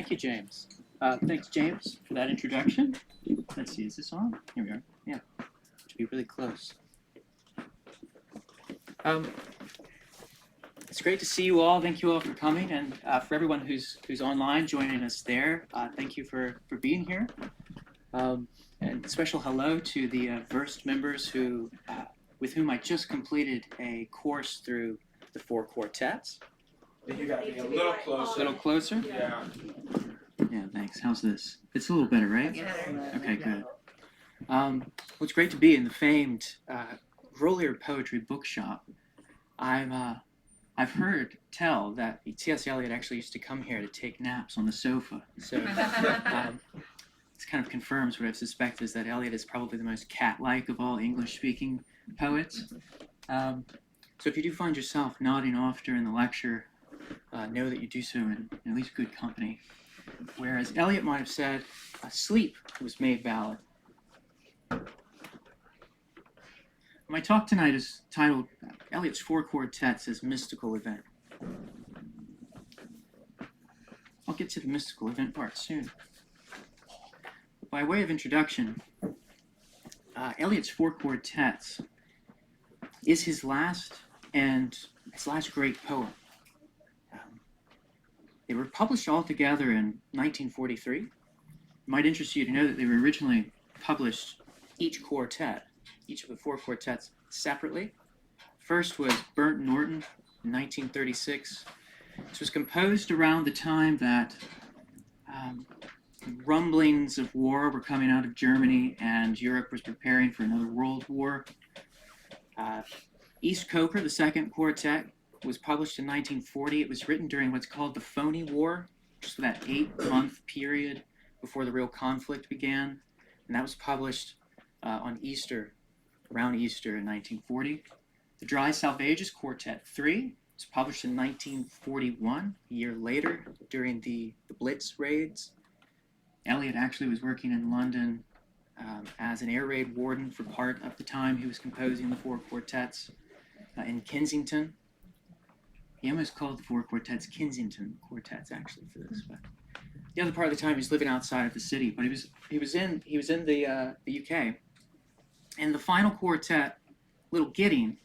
Thank you, James. Thanks, James, for that introduction. Let's see, is this on? Here we are. Yeah, should be really close. It's great to see you all. Thank you all for coming, and for everyone who's online joining us there, thank you for being here. And a special hello to the Versed members who, with whom I just completed a course through the 4 quartets. You got to be a little closer. A little closer? Yeah. Yeah, thanks. How's this? It's a little better, right? Better. Okay, good. Well, it's great to be in the famed Grolier Poetry Bookshop. I've heard tell that T.S. Eliot actually used to come here to take naps on the sofa. So this kind of confirms what I've suspected, is that Eliot is probably the most cat-like of all English-speaking poets. So if you do find yourself nodding off during the lecture, know that you do so in at least good company. Whereas Eliot might have said, sleep was made valid. My talk tonight is titled Eliot's 4 Quartets as Mystical Event. I'll get to the mystical event part soon. But by way of introduction, Eliot's 4 Quartets is his last great poem. They were published all together in 1943. It might interest you to know that they were originally published, each of the 4 quartets, separately. First was Burnt Norton in 1936. This was composed around the time that rumblings of war were coming out of Germany and Europe was preparing for another world war. East Coker, the 2nd quartet, was published in 1940. It was written during what's called the Phony War, just that 8-month period before the real conflict began. And that was published on Easter, around Easter in 1940. The Dry Salvages Quartet 3 was published in 1941, a year later, during the Blitz raids. Eliot actually was working in London as an air raid warden for part of the time he was composing the 4 quartets in Kensington. He almost called the 4 quartets Kensington quartets, actually, for this. But the other part of the time, he's living outside of the city. But he was in the UK. And the final quartet, Little Gidding,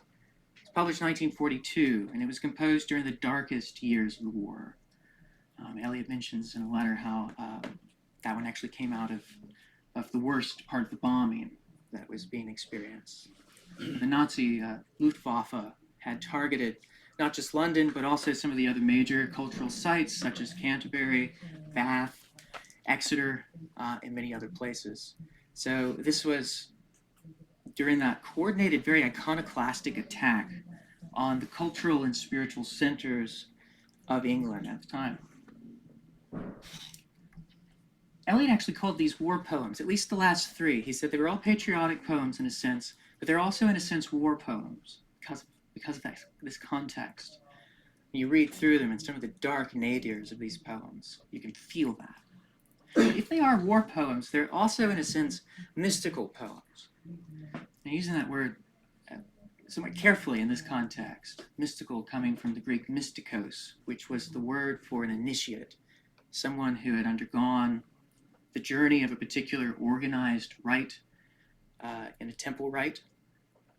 was published in 1942, and it was composed during the darkest years of the war. Eliot mentions in a letter how that one actually came out of the worst part of the bombing that was being experienced. The Nazi Luftwaffe had targeted not just London, but also some of the other major cultural sites, such as Canterbury, Bath, Exeter, and many other places. So this was during that coordinated, very iconoclastic attack on the cultural and spiritual centers of England at the time. Eliot actually called these war poems, at least the last 3. He said they were all patriotic poems in a sense, but they're also in a sense war poems because of this context. You read through them and some of the dark nadirs of these poems, you can feel that. But if they are war poems, they're also in a sense mystical poems. And using that word somewhat carefully in this context, mystical coming from the Greek mystikos, which was the word for an initiate, someone who had undergone the journey of a particular organized rite in a temple rite,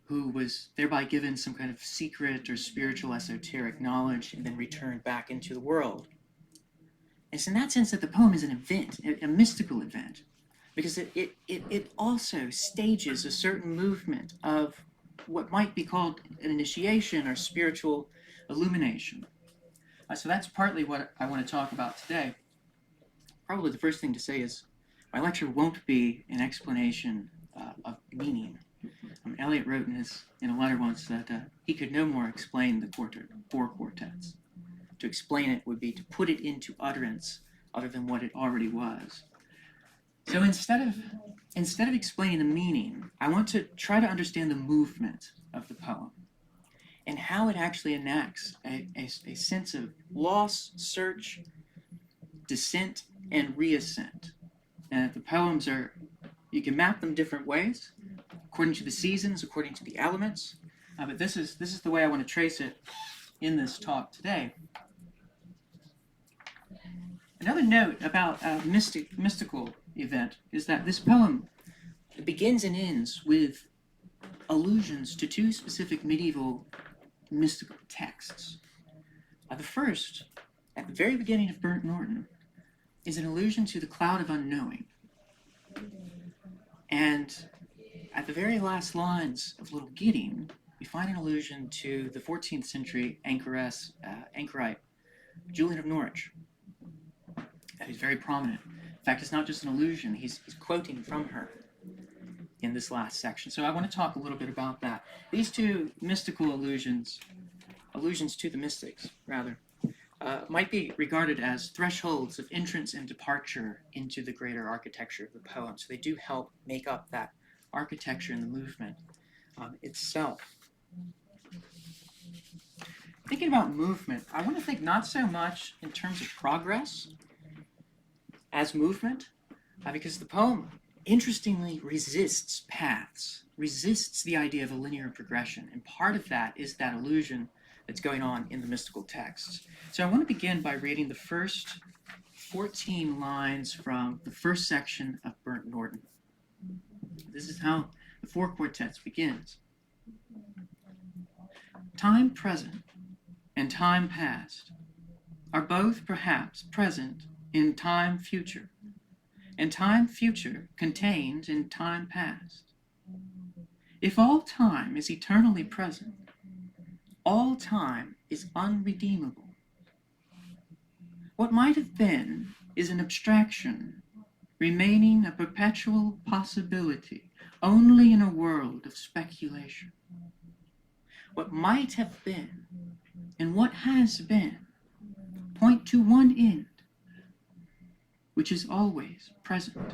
who was thereby given some kind of secret or spiritual esoteric knowledge and then returned back into the world. And it's in that sense that the poem is an event, a mystical event, because it also stages a certain movement of what might be called an initiation or spiritual illumination. So that's partly what I want to talk about today. Probably the first thing to say is my lecture won't be an explanation of meaning. Eliot wrote in a letter once that he could no more explain the 4 quartets. To explain it would be to put it into utterance other than what it already was. So instead of explaining the meaning, I want to try to understand the movement of the poem and how it actually enacts a sense of loss, search, descent, and reascent. And the poems you can map them different ways, according to the seasons, according to the elements. But this is the way I want to trace it in this talk today. Another note about a mystical event is that this poem begins and ends with allusions to two specific medieval mystical texts. The first, at the very beginning of Burnt Norton, is an allusion to the cloud of unknowing. And at the very last lines of Little Gidding, we find an allusion to the 14th century anchorite, Julian of Norwich. That is very prominent. In fact, it's not just an allusion, he's quoting from her in this last section. So I want to talk a little bit about that. These two mystical allusions to the mystics, rather, might be regarded as thresholds of entrance and departure into the greater architecture of the poem. So they do help make up that architecture and the movement itself. Thinking about movement, I want to think not so much in terms of progress as movement, because the poem interestingly resists paths, resists the idea of a linear progression, and part of that is that illusion that's going on in the mystical texts. So I want to begin by reading the first 14 lines from the first section of Burnt Norton. This is how the Four Quartets begins. Time present and time past are both perhaps present in time future, and time future contained in time past. If all time is eternally present, all time is unredeemable. What might have been is an abstraction, remaining a perpetual possibility only in a world of speculation. What might have been and what has been point to one end, which is always present.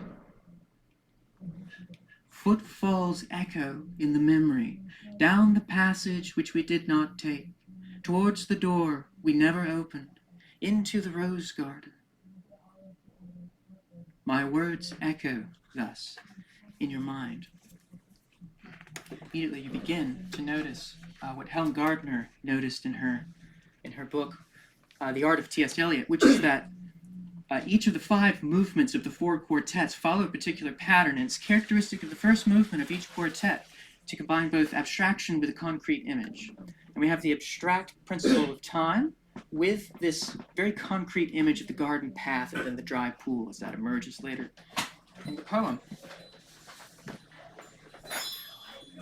Footfalls echo in the memory, down the passage which we did not take, towards the door we never opened, into the rose garden. My words echo thus in your mind. Immediately you begin to notice what Helen Gardner noticed in her book, The Art of T.S. Eliot, which is that each of the 5 movements of the 4 quartets follow a particular pattern, and it's characteristic of the first movement of each quartet to combine both abstraction with a concrete image. And we have the abstract principle of time with this very concrete image of the garden path and then the dry pool as that emerges later in the poem.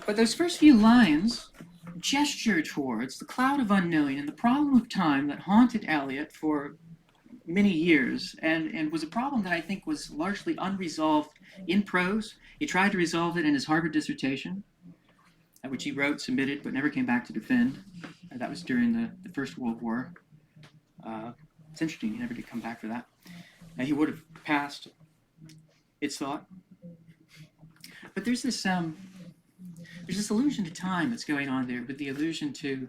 But those first few lines gesture towards the cloud of unknowing and the problem of time that haunted Eliot for many years, and was a problem that I think was largely unresolved in prose. He tried to resolve it in his Harvard dissertation, which he wrote, submitted, but never came back to defend. That was during the First World War. It's interesting, he never did come back for that. He would have passed, it's thought. But there's this allusion to time that's going on there, with the allusion to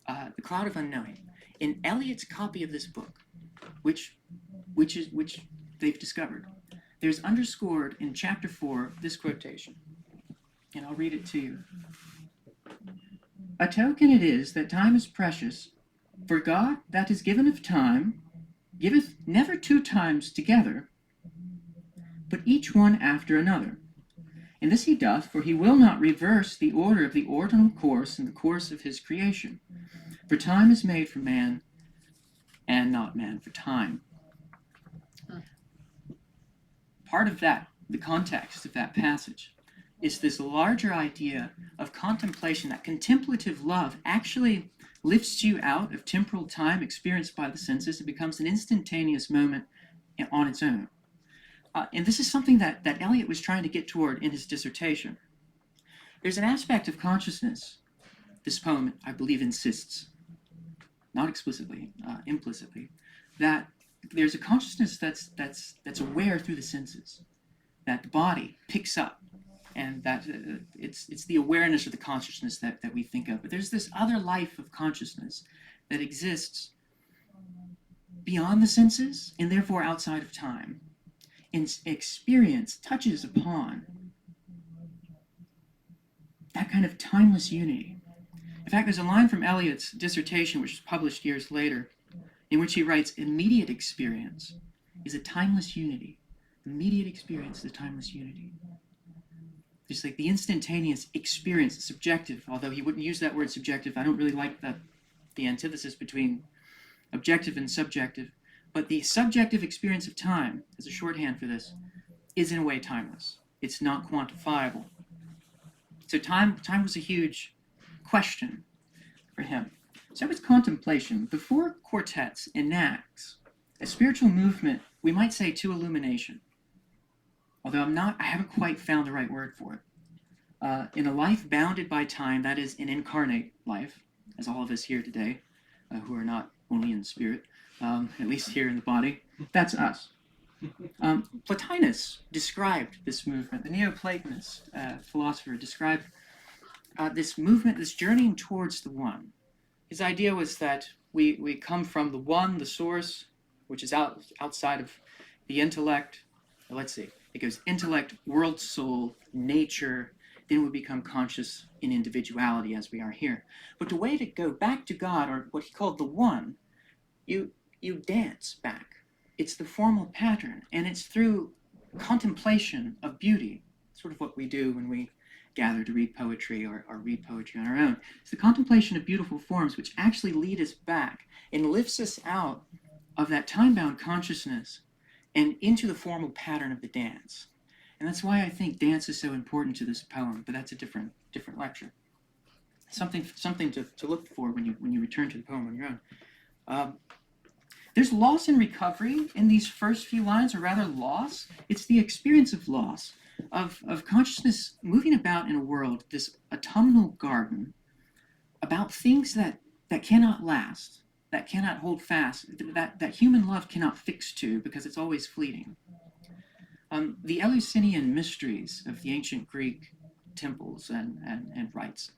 the cloud of unknowing. In Eliot's copy of this book, which they've discovered, there's underscored in chapter 4 this quotation, and I'll read it to you. A token it is that time is precious, for God that is given of time giveth never 2 times together, but each one after another. And this he doth, for he will not reverse the order of the ordinal course in the course of his creation. For time is made for man, and not man for time. Part of that, the context of that passage, is this larger idea of contemplation, that contemplative love actually lifts you out of temporal time experienced by the senses and becomes an instantaneous moment on its own. And this is something that Eliot was trying to get toward in his dissertation. There's an aspect of consciousness this poem, I believe, insists, not explicitly, implicitly, that there's a consciousness that's aware through the senses, that the body picks up, and that it's the awareness of the consciousness that we think of. But there's this other life of consciousness that exists beyond the senses and therefore outside of time. And experience touches upon that kind of timeless unity. In fact, there's a line from Eliot's dissertation, which was published years later, in which he writes, immediate experience is a timeless unity. Immediate experience is a timeless unity. Just like the instantaneous experience, subjective, although he wouldn't use that word subjective. I don't really like the antithesis between objective and subjective. But the subjective experience of time, as a shorthand for this, is in a way timeless. It's not quantifiable. So time was a huge question for him. So it's contemplation. The four quartets enacts a spiritual movement, we might say, to illumination. Although I haven't quite found the right word for it. In a life bounded by time, that is an incarnate life, as all of us here today, who are not only in spirit, at least here in the body, that's us. Plotinus described this movement. The Neoplatonist philosopher described this movement, this journeying towards the one. His idea was that we come from the one, the source, which is outside of the intellect. Let's see. It goes intellect, world, soul, nature. Then we become conscious in individuality as we are here. But the way to go back to God, or what he called the one, you dance back. It's the formal pattern, and it's through contemplation of beauty, sort of what we do when we gather to read poetry or read poetry on our own. It's the contemplation of beautiful forms which actually lead us back and lifts us out of that time-bound consciousness and into the formal pattern of the dance. And that's why I think dance is so important to this poem, but that's a different lecture. Something to look for when you return to the poem on your own. There's loss and recovery in these first few lines, or rather loss. It's the experience of loss, of consciousness moving about in a world, this autumnal garden, about things that cannot last, that cannot hold fast, that human love cannot fix to because it's always fleeting. The Eleusinian mysteries of the ancient Greek temples and rites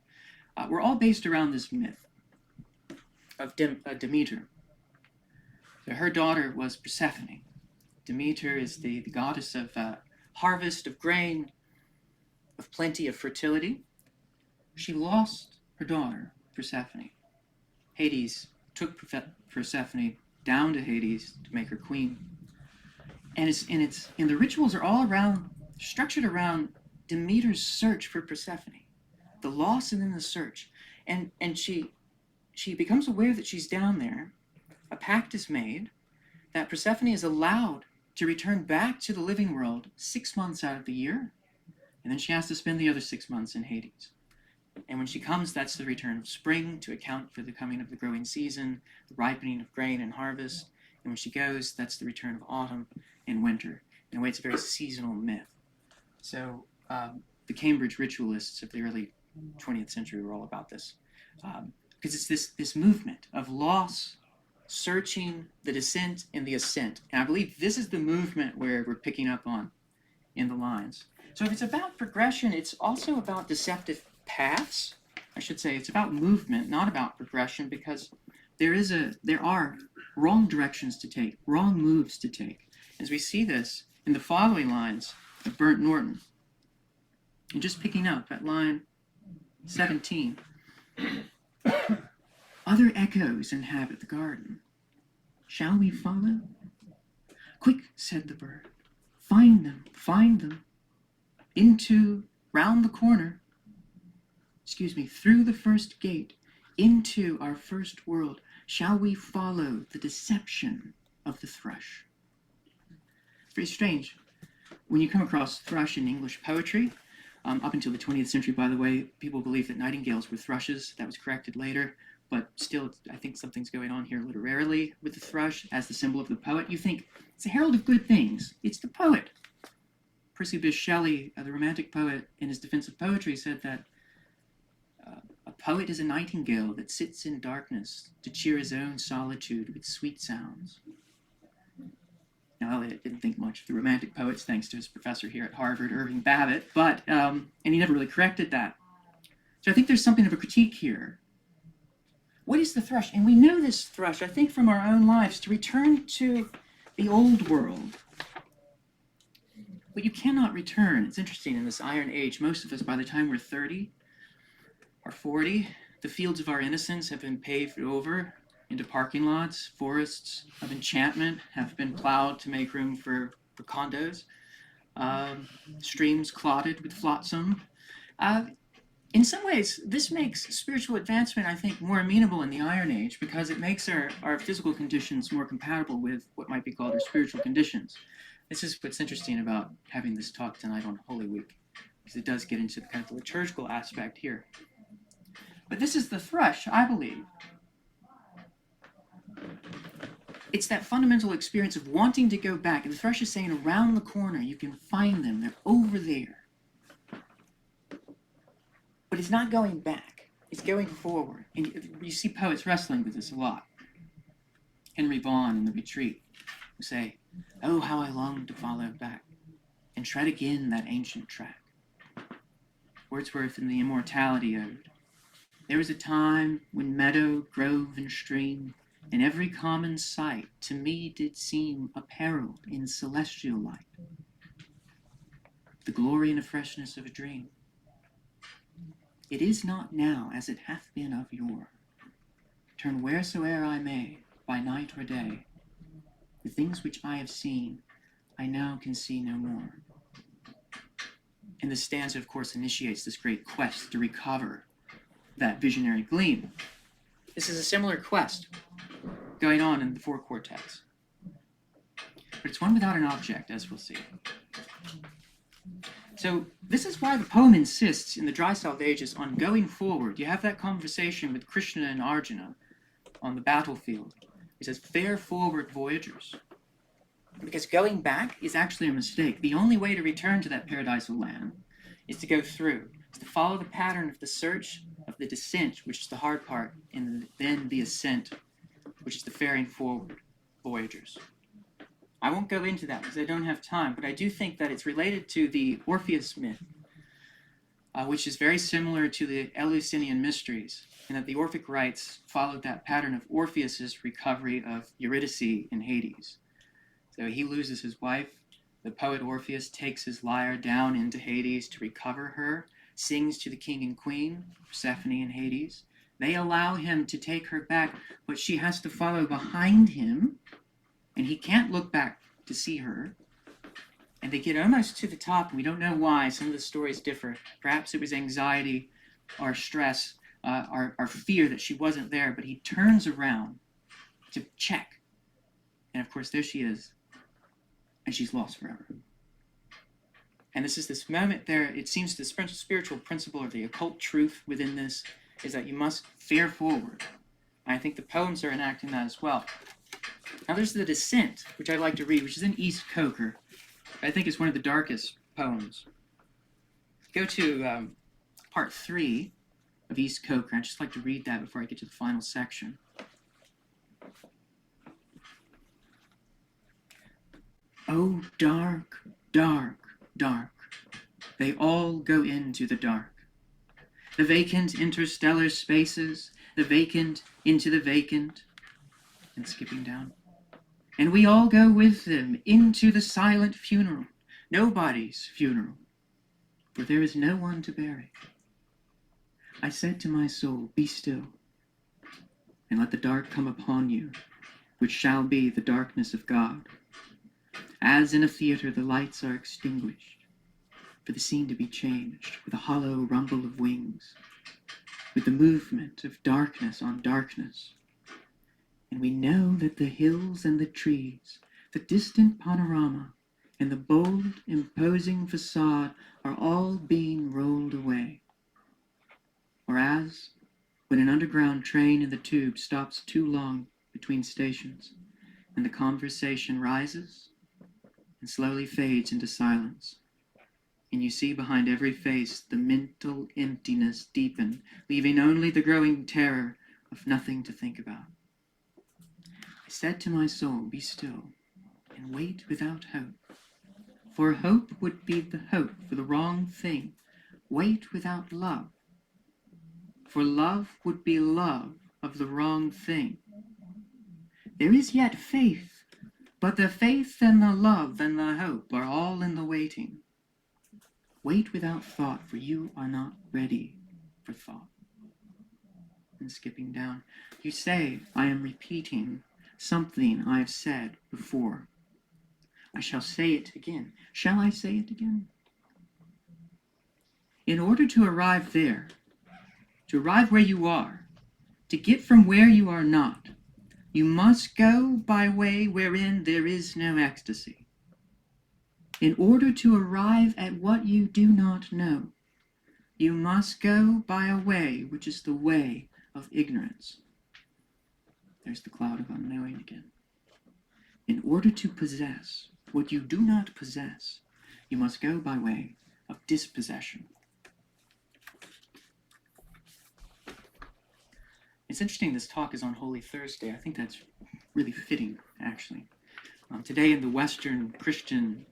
were all based around this myth of Demeter. So her daughter was Persephone. Demeter is the goddess of harvest, of grain, of plenty, of fertility. She lost her daughter, Persephone. Hades took Persephone down to Hades to make her queen. And the rituals are all structured around Demeter's search for Persephone, the loss and then the search. And she becomes aware that she's down there. A pact is made that Persephone is allowed to return back to the living world 6 months out of the year, and then she has to spend the other 6 months in Hades. And when she comes, that's the return of spring to account for the coming of the growing season, the ripening of grain and harvest. And when she goes, that's the return of autumn and winter. In a way, it's a very seasonal myth. So the Cambridge ritualists of the early 20th century were all about this. Because it's this movement of loss, searching, the descent, and the ascent. And I believe this is the movement where we're picking up on in the lines. So if it's about progression, it's also about deceptive paths. I should say it's about movement, not about progression, because there are wrong directions to take, wrong moves to take. As we see this in the following lines of Burnt Norton. And just picking up at line 17. Other echoes inhabit the garden. Shall we follow? Quick, said the bird. Find them. Round the corner. Through the first gate, into our first world. Shall we follow the deception of the thrush? It's very strange. When you come across thrush in English poetry, up until the 20th century, by the way, people believed that nightingales were thrushes. That was corrected later. But still, I think something's going on here literarily with the thrush as the symbol of the poet. You think, it's a herald of good things. It's the poet. Percy Bysshe Shelley, the Romantic poet, in his defense of poetry, said that a poet is a nightingale that sits in darkness to cheer his own solitude with sweet sounds. Now, Eliot didn't think much of the Romantic poets, thanks to his professor here at Harvard, Irving Babbitt, and he never really corrected that. So I think there's something of a critique here. What is the thrush? And we know this thrush, I think, from our own lives, to return to the old world. But you cannot return. It's interesting, in this iron age, most of us, by the time we're 30 or 40, the fields of our innocence have been paved over, into parking lots. Forests of enchantment have been plowed to make room for condos. Streams clotted with flotsam. In some ways, this makes spiritual advancement, I think, more amenable in the Iron Age because it makes our physical conditions more compatible with what might be called our spiritual conditions. This is what's interesting about having this talk tonight on Holy Week, because it does get into the kind of liturgical aspect here. But this is the thrush, I believe. It's that fundamental experience of wanting to go back. And the thrush is saying around the corner, you can find them. They're over there. But it's not going back. It's going forward. And you see poets wrestling with this a lot. Henry Vaughan in The Retreat will say, "Oh, how I long to follow back and tread again that ancient track." Wordsworth in the Immortality Ode. "There was a time when meadow, grove, and stream, and every common sight to me did seem apparelled in celestial light, the glory and the freshness of a dream. It is not now as it hath been of yore. Turn wheresoe'er I may, by night or day, the things which I have seen, I now can see no more." And the stanza, of course, initiates this great quest to recover that visionary gleam. This is a similar quest going on in the 4 quartets. But it's one without an object, as we'll see. So this is why the poem insists in the dry salvages on going forward. You have that conversation with Krishna and Arjuna on the battlefield. He says, "Fare forward, voyagers." Because going back is actually a mistake. The only way to return to that paradisal land is to go through. It's to follow the pattern of the search, of the descent, which is the hard part, and then the ascent, which is the faring forward, voyagers. I won't go into that because I don't have time, but I do think that it's related to the Orpheus myth, which is very similar to the Eleusinian mysteries, and that the Orphic rites followed that pattern of Orpheus's recovery of Eurydice in Hades. So he loses his wife. The poet Orpheus takes his lyre down into Hades to recover her, sings to the king and queen, Persephone and Hades. They allow him to take her back, but she has to follow behind him, and he can't look back to see her. And they get almost to the top, and we don't know why. Some of the stories differ. Perhaps it was anxiety or stress, or fear that she wasn't there, but he turns around to check. And of course, there she is, and she's lost forever. And this is this moment there, it seems the spiritual principle or the occult truth within this is that you must fare forward. And I think the poems are enacting that as well. Now there's the Descent, which I'd like to read, which is in East Coker. I think it's one of the darkest poems. Go to part 3 of East Coker. I'd just like to read that before I get to the final section. Oh, dark, dark, dark, they all go into the dark. The vacant interstellar spaces, the vacant into the vacant, and skipping down. And we all go with them into the silent funeral, nobody's funeral, for there is no one to bury. I said to my soul, be still, and let the dark come upon you, which shall be the darkness of God. As in a theater the lights are extinguished, for the scene to be changed with a hollow rumble of wings, with the movement of darkness on darkness. And we know that the hills and the trees, the distant panorama, and the bold, imposing facade are all being rolled away. Or as, when an underground train in the tube stops too long between stations, and the conversation rises and slowly fades into silence, and you see behind every face the mental emptiness deepen, leaving only the growing terror of nothing to think about. I said to my soul, be still, and wait without hope. For hope would be the hope for the wrong thing. Wait without love. For love would be love of the wrong thing. There is yet faith, but the faith and the love and the hope are all in the waiting. Wait without thought, for you are not ready for thought. and skipping down. You say, I am repeating something I've said before. I shall say it again. Shall I say it again? In order to arrive there, to arrive where you are, to get from where you are not, you must go by way wherein there is no ecstasy. In order to arrive at what you do not know, you must go by a way which is the way of ignorance. There's the cloud of unknowing again. In order to possess what you do not possess, you must go by way of dispossession. It's interesting this talk is on Holy Thursday. I think that's really fitting, actually. Today in the Western Christian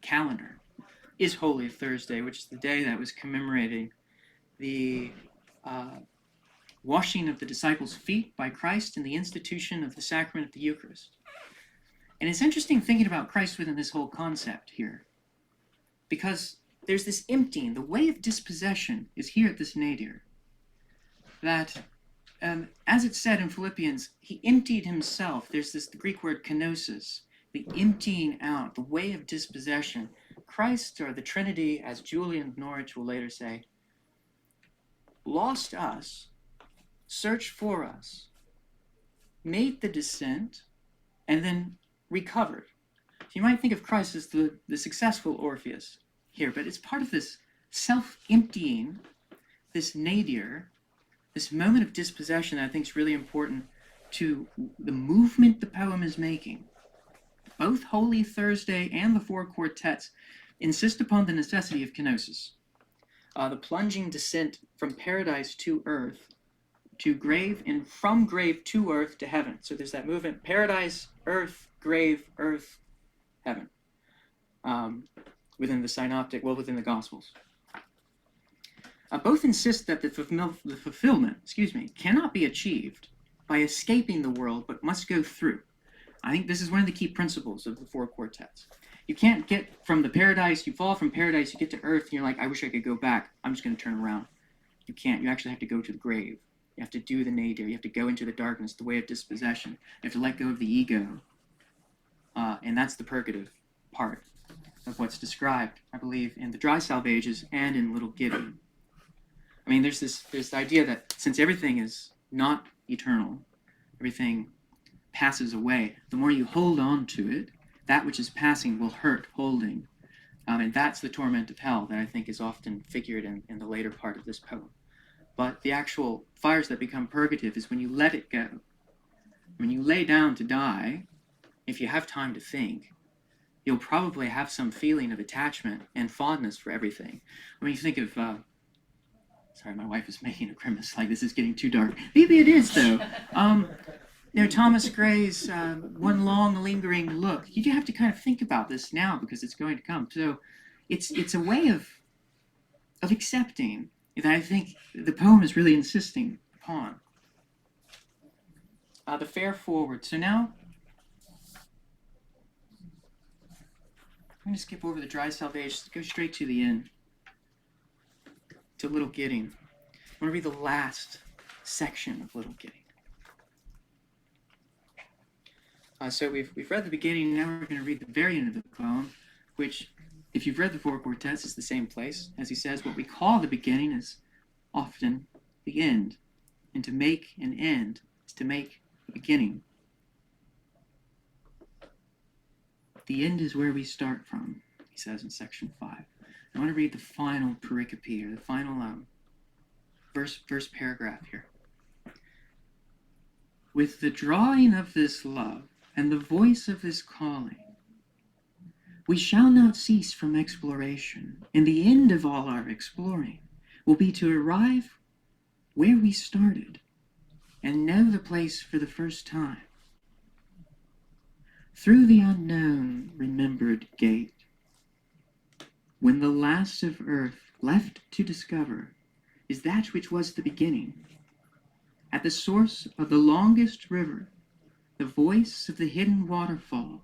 calendar is Holy Thursday, which is the day that was commemorating the washing of the disciples' feet by Christ and the institution of the sacrament of the Eucharist. And it's interesting thinking about Christ within this whole concept here, because there's this emptying. The way of dispossession is here at this nadir. That, as it's said in Philippians, he emptied himself. There's the Greek word kenosis, the emptying out, the way of dispossession. Christ, or the Trinity, as Julian of Norwich will later say, lost us, searched for us, made the descent, and then recovered. So you might think of Christ as the successful Orpheus here, but it's part of this self-emptying, this nadir, this moment of dispossession that I think is really important to the movement the poem is making. Both Holy Thursday and the four quartets insist upon the necessity of kenosis, the plunging descent from paradise to earth, to grave, and from grave to earth to heaven. So there's that movement, paradise, earth, grave, earth, heaven, within the synoptic, within the Gospels. Both insist that the fulfillment, cannot be achieved by escaping the world, but must go through. I think this is one of the key principles of the four quartets. You can't get from the paradise, you fall from paradise, you get to earth, and you're like, I wish I could go back. I'm just going to turn around. You can't. You actually have to go to the grave. You have to do the nadir. You have to go into the darkness, the way of dispossession. You have to let go of the ego. And that's the purgative part of what's described, I believe, in the dry salvages and in Little Gideon. I mean, there's this idea that since everything is not eternal, everything passes away, the more you hold on to it, that which is passing will hurt holding. And that's the torment of hell that I think is often figured in the later part of this poem. But the actual fires that become purgative is when you let it go. When you lay down to die, if you have time to think, you'll probably have some feeling of attachment and fondness for everything. When you think of, sorry, my wife is making a grimace like this is getting too dark. Maybe it is, though. Thomas Gray's one long lingering look. You have to kind of think about this now because it's going to come. So it's a way of accepting that I think the poem is really insisting upon. The fare forward. So now I'm going to skip over the dry salvation, go straight to the end, to Little Gideon. I want to read the last section of Little Gideon. So we've read the beginning, now we're going to read the very end of the poem, which, if you've read the four quartets, is the same place. As he says, what we call the beginning is often the end. And to make an end is to make a beginning. The end is where we start from, he says in section 5. I want to read the final pericope, or the final verse paragraph here. With the drawing of this love and the voice of this calling, we shall not cease from exploration, and the end of all our exploring will be to arrive where we started and know the place for the first time. Through the unknown remembered gate, when the last of earth left to discover is that which was the beginning, at the source of the longest river, the voice of the hidden waterfall,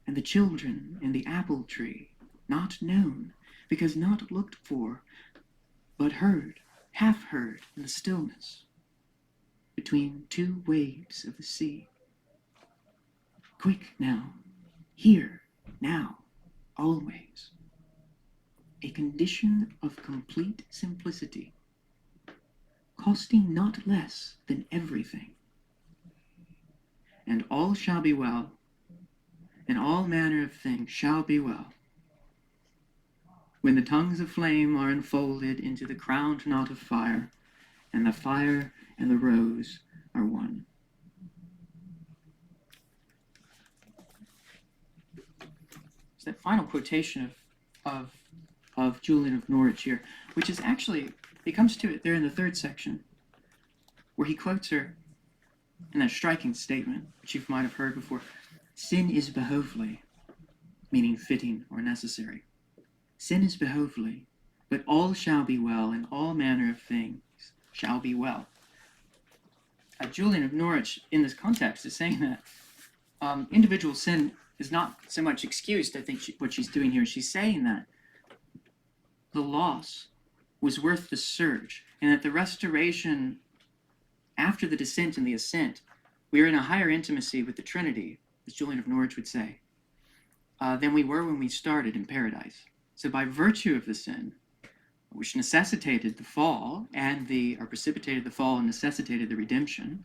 and the children in the apple tree, not known, because not looked for, but heard, half heard in the stillness. between two waves of the sea. Quick now, here, now, always. A condition of complete simplicity, costing not less than everything. And all shall be well, and all manner of things shall be well, when the tongues of flame are enfolded into the crowned knot of fire, and the fire and the rose are one. It's that final quotation of Julian of Norwich here, which is actually, he comes to it there in the third section, where he quotes her in that striking statement, which you might have heard before. Sin is behovely, meaning fitting or necessary. Sin is behovely, but all shall be well, and all manner of things shall be well. Julian of Norwich, in this context, is saying that individual sin is not so much excused. I think what she's doing here, she's saying that the loss was worth the surge, and that the restoration after the descent and the ascent, we are in a higher intimacy with the Trinity, as Julian of Norwich would say, than we were when we started in paradise. So by virtue of the sin, which necessitated the fall or precipitated the fall and necessitated the redemption,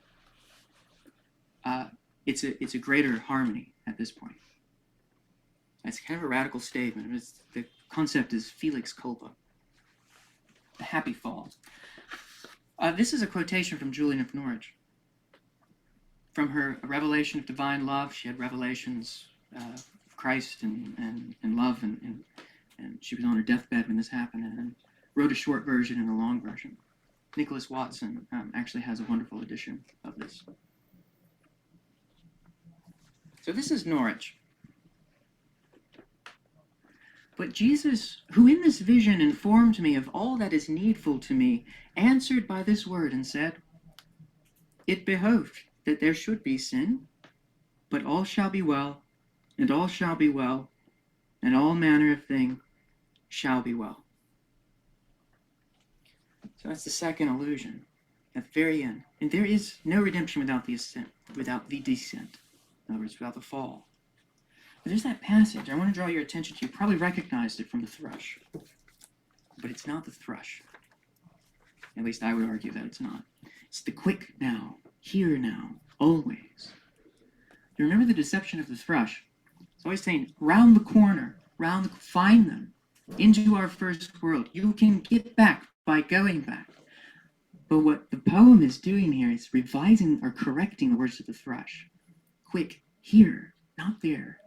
it's a greater harmony at this point. It's kind of a radical statement. The concept is felix culpa, the happy fall. This is a quotation from Julian of Norwich. From her revelation of divine love, she had revelations of Christ and love, and she was on her deathbed when this happened, and wrote a short version and a long version. Nicholas Watson actually has a wonderful edition of this. So this is Norwich. But Jesus, who in this vision informed me of all that is needful to me, answered by this word and said, it behoved that there should be sin, but all shall be well, and all shall be well, and all manner of thing shall be well. So that's the second allusion at the very end. And there is no redemption without the ascent, without the descent. In other words, without the fall. But there's that passage I want to draw your attention to. You probably recognized it from the thrush. But it's not the thrush. At least I would argue that it's not. It's the quick now, here now, always. You remember the deception of the thrush? It's always saying, round the corner, find them, into our first world. You can get back by going back. But what the poem is doing here is revising or correcting the words of the thrush. Quick, here, not there,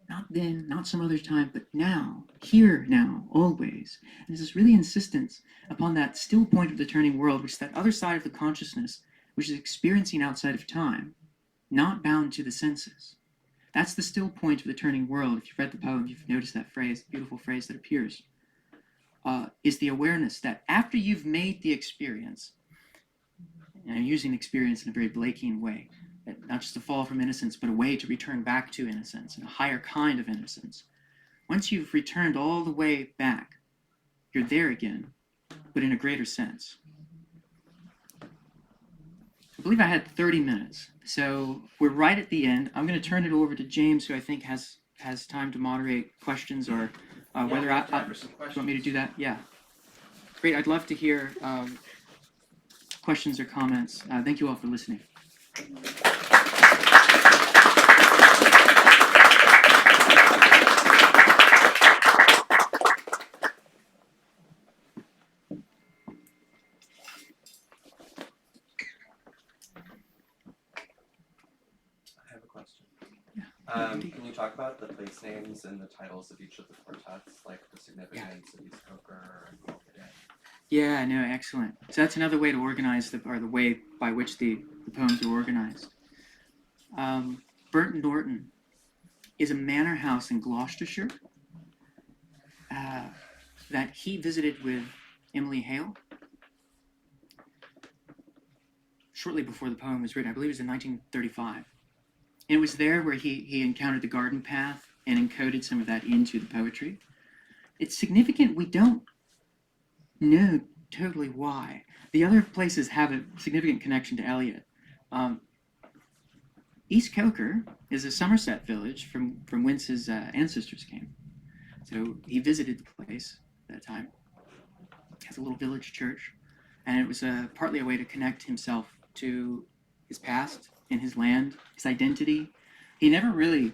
not then, not some other time, but now, here, now, always. And there's this really insistence upon that still point of the turning world, which is that other side of the consciousness, which is experiencing outside of time, not bound to the senses. That's the still point of the turning world. If you've read the poem, you've noticed that phrase, beautiful phrase that appears, is the awareness that after you've made the experience, and I'm using experience in a very Blakean way, that not just a fall from innocence, but a way to return back to innocence, and a higher kind of innocence. Once you've returned all the way back, you're there again, but in a greater sense. I believe I had 30 minutes, so we're right at the end. I'm going to turn it over to James, who I think has time to moderate questions, or whether you want me to do that? Yeah. Great, I'd love to hear questions or comments. Thank you all for listening. Can you talk about the place names and the titles of each of the quartets, like the significance of East Coker and Quartet? Yeah, no, excellent. So that's another way to organize the way by which the poems are organized. Burton Norton is a manor house in Gloucestershire that he visited with Emily Hale shortly before the poem was written. I believe it was in 1935. And it was there where he encountered the garden path and encoded some of that into the poetry. It's significant. We don't know totally why. The other places have a significant connection to Eliot. East Coker is a Somerset village from whence his ancestors came. So he visited the place at that time. It has a little village church, and it was partly a way to connect himself to his past and his land, his identity. He never really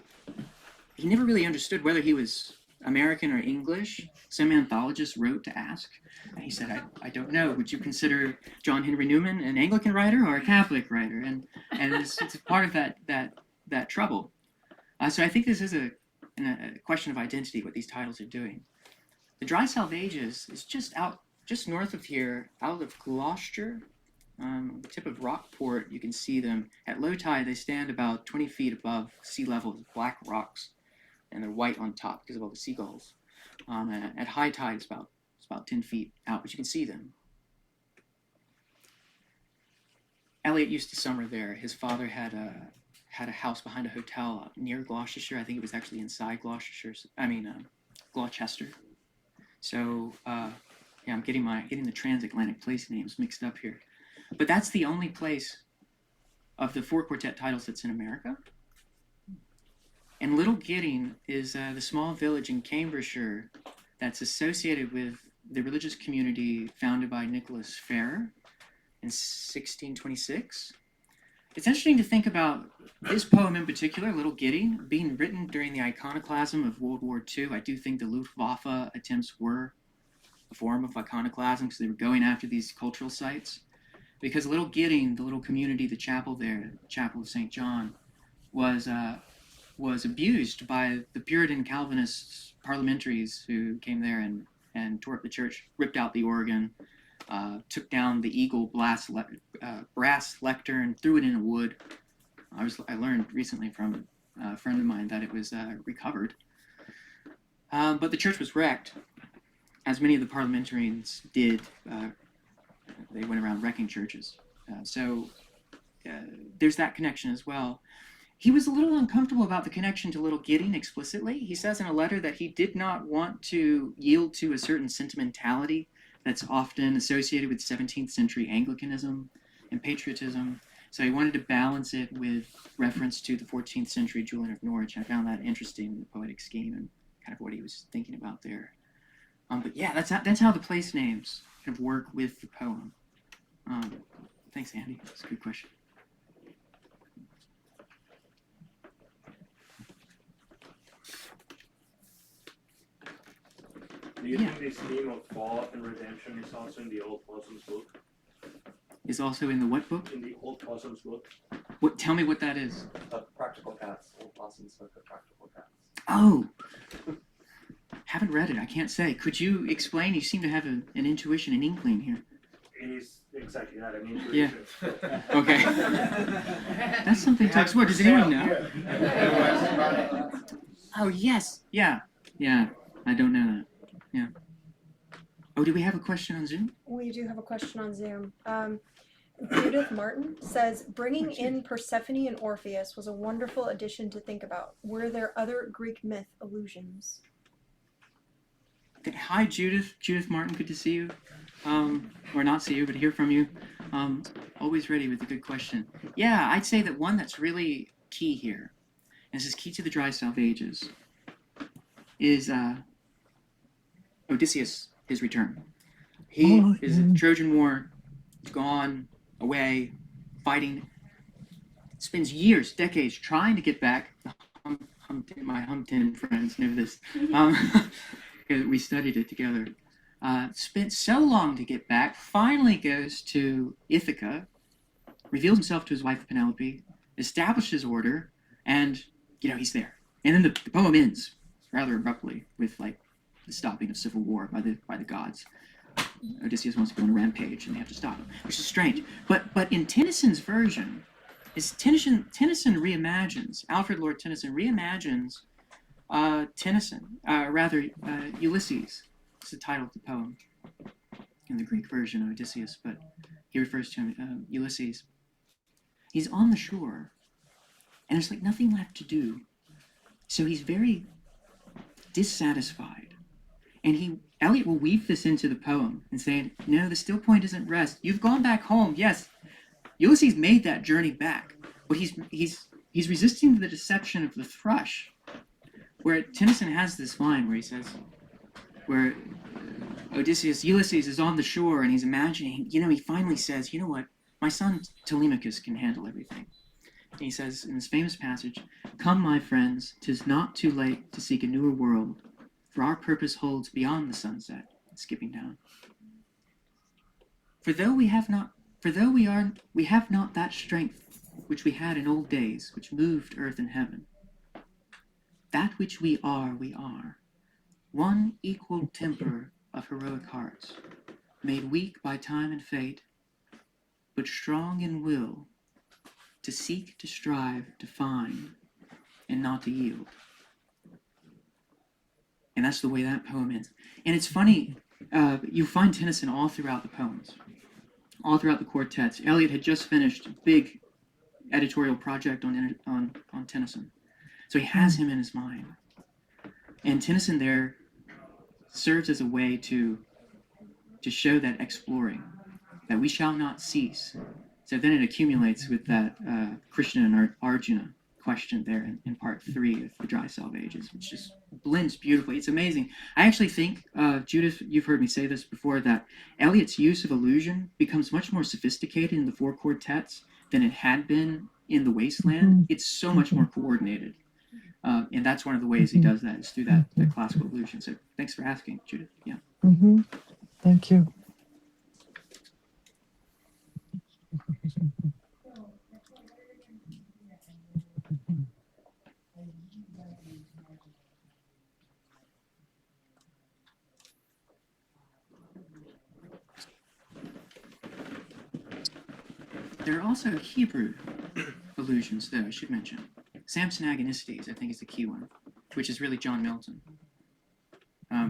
understood whether he was American or English. Some anthologists wrote to ask, and he said, I don't know. Would you consider John Henry Newman an Anglican writer or a Catholic writer? And it's part of that trouble. So I think this is a question of identity, what these titles are doing. The Dry South Ages is just north of here, out of Gloucester, the tip of Rockport. You can see them. At low tide, they stand about 20 feet above sea level, black rocks, and they're white on top because of all the seagulls. At high tide, it's about 10 feet out, but you can see them. Eliot used to summer there. His father had a house behind a hotel near Gloucestershire. I think it was actually inside Gloucestershire. Gloucester. So I'm getting the transatlantic place names mixed up here. But that's the only place of the 4 quartet titles that's in America. And Little Gidding is the small village in Cambridgeshire that's associated with the religious community founded by Nicholas Ferrer in 1626. It's interesting to think about this poem in particular, Little Gidding, being written during the iconoclasm of World War II. I do think the Luftwaffe attempts were a form of iconoclasm because they were going after these cultural sites. Because Little Gidding, the little community, the chapel there, the Chapel of St. John, was abused by the Puritan Calvinist parliamentaries who came there and tore up the church, ripped out the organ, took down the eagle brass lectern, threw it in a wood. I learned recently from a friend of mine that it was recovered. But the church was wrecked, as many of the parliamentarians did. They went around wrecking churches. So there's that connection as well. He was a little uncomfortable about the connection to Little Gidding explicitly. He says in a letter that he did not want to yield to a certain sentimentality that's often associated with 17th century Anglicanism and patriotism. So he wanted to balance it with reference to the 14th century Julian of Norwich. I found that interesting in the poetic scheme and kind of what he was thinking about there. But yeah, that's how the place names kind of work with the poem. Thanks, Andy. That's a good question. Do you think this theme of fall and redemption is also in the Old Possum's book? Is also in the what book? In the Old Possum's book. What? Tell me what that is. Practical Cats, Old Possum's book of Practical Cats. Oh, haven't read it. I can't say. Could you explain? You seem to have an intuition, an inkling here. It is exactly that, an intuition. Yeah. Okay. That's something to explore. Does anyone know? Oh yes. Yeah. I don't know that. Yeah. Oh, do we have a question on Zoom? We do have a question on Zoom. Judith Martin says, bringing in Persephone and Orpheus was a wonderful addition to think about. Were there other Greek myth allusions? Hi, Judith. Judith Martin, good to see you. Or not see you, but hear from you. Always ready with a good question. Yeah, I'd say that one that's really key here, and this is key to the Dry South Ages, is Odysseus, his return. He is in Trojan War, gone, away, fighting, spends years, decades trying to get back. My Humpton friends know this. We studied it together. Spent so long to get back, finally goes to Ithaca, reveals himself to his wife Penelope, establishes order, and he's there. And then the poem ends rather abruptly with like the stopping of civil war by the gods. Odysseus wants to go on a rampage, and they have to stop him, which is strange. But in Tennyson's version, Tennyson reimagines, Alfred Lord Tennyson reimagines Ulysses. It's the title of the poem in the Greek version of Odysseus, but he refers to him, Ulysses. He's on the shore, and there's like nothing left to do. So he's very dissatisfied, and Eliot will weave this into the poem and saying, no, the still point isn't rest. You've gone back home. Yes, Ulysses made that journey back, but he's resisting the deception of the thrush. Where Tennyson has this line where he says, where Ulysses is on the shore and he's imagining, he finally says, you know what, my son Telemachus can handle everything. And he says in this famous passage, come, my friends, 'tis not too late to seek a newer world, for our purpose holds beyond the sunset, skipping down. For though we have not that strength which we had in old days, which moved earth and heaven, that which we are, one equal temper of heroic hearts, made weak by time and fate, but strong in will, to seek, to strive, to find, and not to yield. And that's the way that poem ends. And it's funny, you find Tennyson all throughout the poems, all throughout the quartets. Eliot had just finished a big editorial project on Tennyson. So he has him in his mind. And Tennyson there serves as a way to show that exploring, that we shall not cease. So then it accumulates with that Krishna and Arjuna question there in part 3 of the Dry Salve Ages, which just blends beautifully. It's amazing. I actually think, Judith, you've heard me say this before, that Eliot's use of allusion becomes much more sophisticated in the 4 quartets than it had been in the Wasteland. It's so much more coordinated. And that's one of the ways he does that, is through that classical allusion. So thanks for asking, Judith. Yeah. Thank you. There are also Hebrew allusions, though, I should mention. Samson Agonistes, I think, is the key one, which is really John Milton.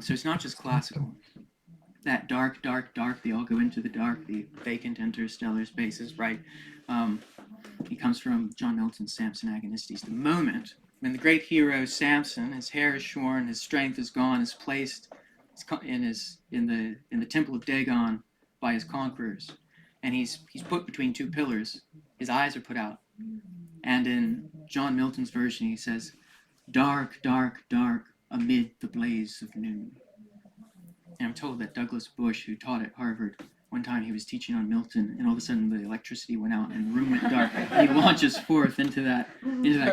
So it's not just classical. That dark, dark, dark, they all go into the dark, the vacant interstellar spaces, right? It comes from John Milton's Samson Agonistes. The moment when the great hero Samson, his hair is shorn, his strength is gone, is placed in the temple of Dagon by his conquerors, and he's put between 2 pillars. His eyes are put out. And in John Milton's version, he says, dark, dark, dark, amid the blaze of noon. And I'm told that Douglas Bush, who taught at Harvard, one time he was teaching on Milton, and all of a sudden the electricity went out and the room went dark. And he launches forth into that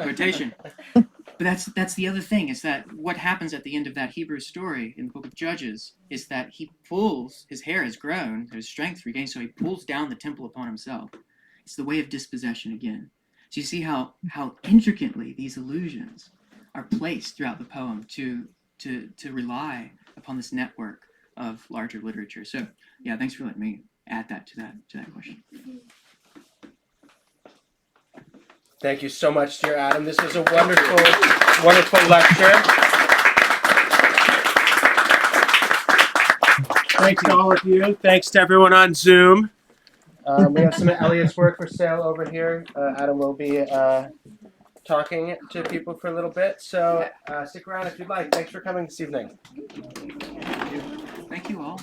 quotation. But that's the other thing, is that what happens at the end of that Hebrew story in the book of Judges is that he pulls, his hair has grown, his strength regained, so he pulls down the temple upon himself. It's the way of dispossession again. So you see how intricately these allusions are placed throughout the poem to rely upon this network of larger literature. So yeah, thanks for letting me add that to that question. Thank you so much, dear Adam. This was a wonderful, wonderful lecture. Thanks to all of you. Thanks to everyone on Zoom. We have some of Eliot's work for sale over here. Adam will be talking to people for a little bit, so stick around if you'd like. Thanks for coming this evening. Thank you all.